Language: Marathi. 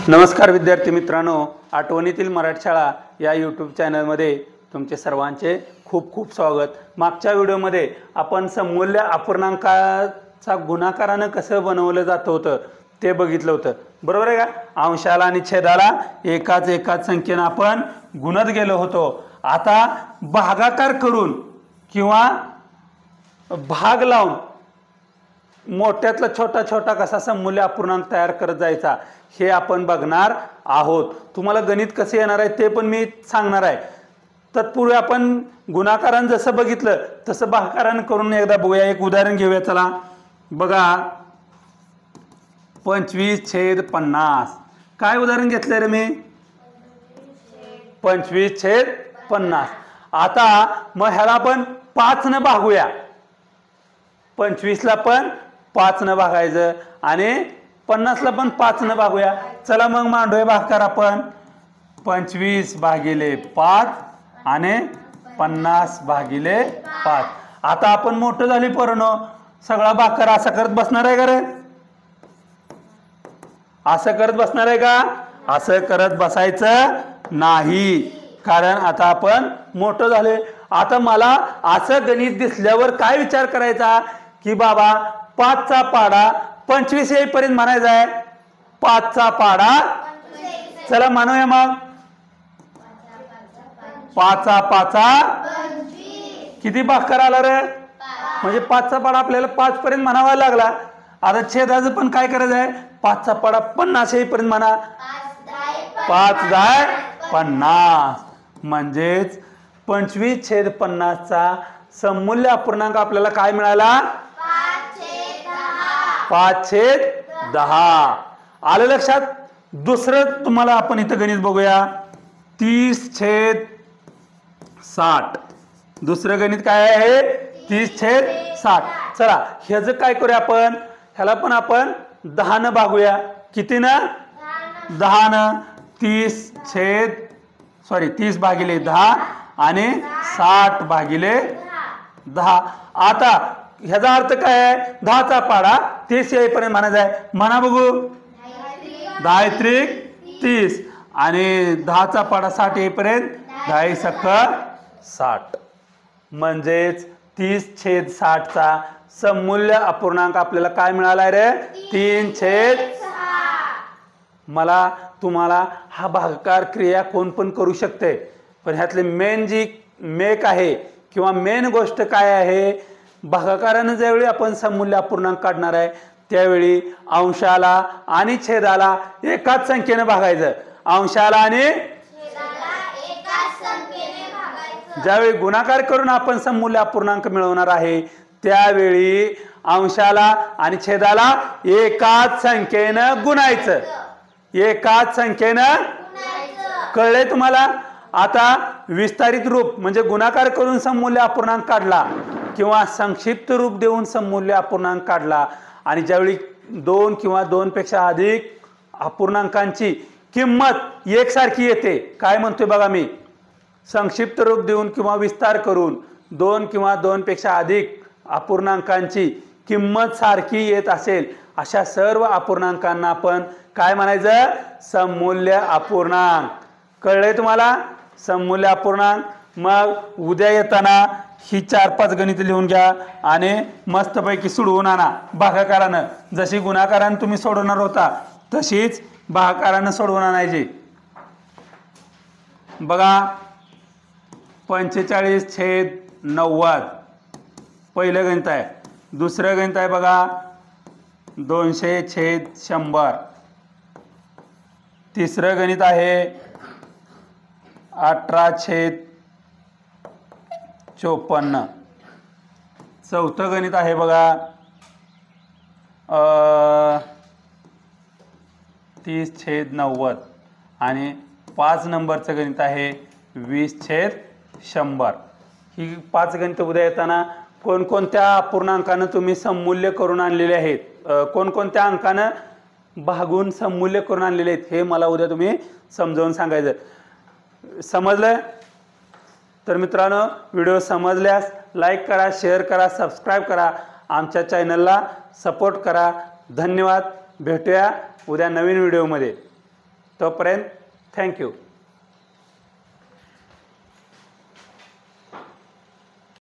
नमस्कार विद्यार्थी मित्रांनो, आठवणीतील मराठी शाळा या यूट्यूब चॅनलमध्ये तुमचे सर्वांचे खूप खूप स्वागत। मागच्या व्हिडिओमध्ये आपण सममूल्य अपूर्णांकाचा गुणाकाराने कसं बनवलं जात होतं ते बघितलं होतं, बरोबर आहे का। अंशाला आणि छेदाला एकाच संख्येने आपण गुणत गेलो होतो। आता भागाकार करून किंवा भाग लावून मोठ्यातला छोटा छोटा कसा सममूल्य अपूर्णांक तयार करत जायचा हे आपण बघणार आहोत। तुम्हाला गणित कसे येणार आहे ते पण मी सांगणार आहे। तत्पूर्वी आपण गुणाकाराने जसं बघितलं तसं भागाकाराने करून एकदा बघूया। एक उदाहरण घेऊया, चला बघा। 25/50 काय उदाहरण घेतलं रे मी? 25/50। आता मग ह्याला आपण 5 ने भागूया। 25 ला पण 5 ने भागायचं आणि 50 ला पण 5 ने भागूया। चला मग मांडूया भागाकार आपण। 25/5 आणि 50/5। आता आपण मोठं झाली पोरांनो, सगळा भागाकार असा करत बसणार आहे का रे? असं करत बसणार आहे का? असं करत बसायचं नाही, कारण आता आपण मोठं झाले। आता मला असं गणित दिसल्यावर काय विचार करायचा की बाबा 5 चा पाडा 25 येईपर्यंत म्हणायचा आहे। 5 चा पाडा, चला म्हणूया मग। 5 चा 25 किती भागाकार आला रे? म्हणजे 5 चा पाडा आपल्याला 5 पर्यंत म्हणावा लागला। आता छेदाचं पण काय करायचं आहे? 5 चा पाडा 50 येईपर्यंत म्हणा। 5×10=50 म्हणजेच 25/50 चा सममूल्य अपूर्णांक आपल्याला काय मिळाला? 5/10। आलं लक्षात? दुसरं तुम्हाला आपण इथं गणित बघूया। 30/60। दुसरं गणित काय आहे? 30/60। चला ह्याचं काय करूया आपण? ह्याला पण आपण 10 ने भागूया। किती ना? 10 ने। 30/10 आणि 60/10। आता ह्याचा अर्थ काय आहे? 10 चा पाडा 30 येईपर्यंत म्हणायचा आहे। म्हणा बघू। 10×30 आणि 10 चा पाडा 60 येईपर्यंत 10×60 म्हणजेच 30/60 चा सममूल्य अपूर्णांक आपल्याला काय मिळाला रे? 3/6। मला तुम्हाला हा भागाकार क्रिया कोण पण करू शकते, पण ह्यातले मेन जी मेक आहे किंवा मेन गोष्ट काय आहे? भागाकाराने ज्यावेळी आपण सममूल्य अपूर्णांक काढणार आहे त्यावेळी अंशाला आणि छेदाला एकाच संख्येने भागायचं। अंशाला आणि ज्यावेळी गुणाकार करून आपण सममूल्य अपूर्णांक मिळवणार आहे त्यावेळी अंशाला आणि छेदाला एकाच संख्येनं गुणायचं। एकाच संख्येनं, कळले तुम्हाला? आता विस्तारित रूप म्हणजे गुणाकार करून सममूल्य अपूर्णांक काढला किंवा संक्षिप्त रूप देऊन सममूल्य अपूर्णांक काढला आणि ज्यावेळी 2 किंवा 2 पेक्षा अधिक अपूर्णांकांची किंमत एकसारखी येते, काय म्हणतोय बघा मी? संक्षिप्त रूप देऊन किंवा विस्तार करून 2 किंवा 2 पेक्षा अधिक अपूर्णांकांची किंमत सारखी येत असेल अशा सर्व अपूर्णांकांना आपण काय म्हणायचं? सममूल्य अपूर्णांक। कळले तुम्हाला? सममूल्य अपूर्णांक। मग उद्या येताना ही 4-5 गणित लिहून घ्या आणि मस्तपैकी सोडवून आणा भागाकारानं। जशी गुणाकारानं तुम्ही सोडवणार होता तशीच भागाकारानं सोडवून आणायची। बघा 45/90 पहिलं गणित आहे। दुसरं गणित आहे बघा 200/100। तिसरं गणित आहे 18/54। चौथं गणित आहे बघा 30/90 आणि 5 नंबरचं गणित आहे 20/100। ही 5 गणित उद्या येताना कोणकोणत्या अपूर्णांकानं तुम्ही सममूल्य करून आणलेले आहेत, कोणकोणत्या अंकानं भागून सममूल्य करून आणलेले आहेत हे मला उद्या तुम्ही समजावून सांगायचं। समजलं? तर मित्रांनो, व्हिडिओ समजल्यास लाईक करा, शेअर करा, सबस्क्राईब करा, आमच्या चॅनलला सपोर्ट करा। धन्यवाद। भेटूया उद्या नवीन व्हिडिओमध्ये। तोपर्यंत थँक्यू.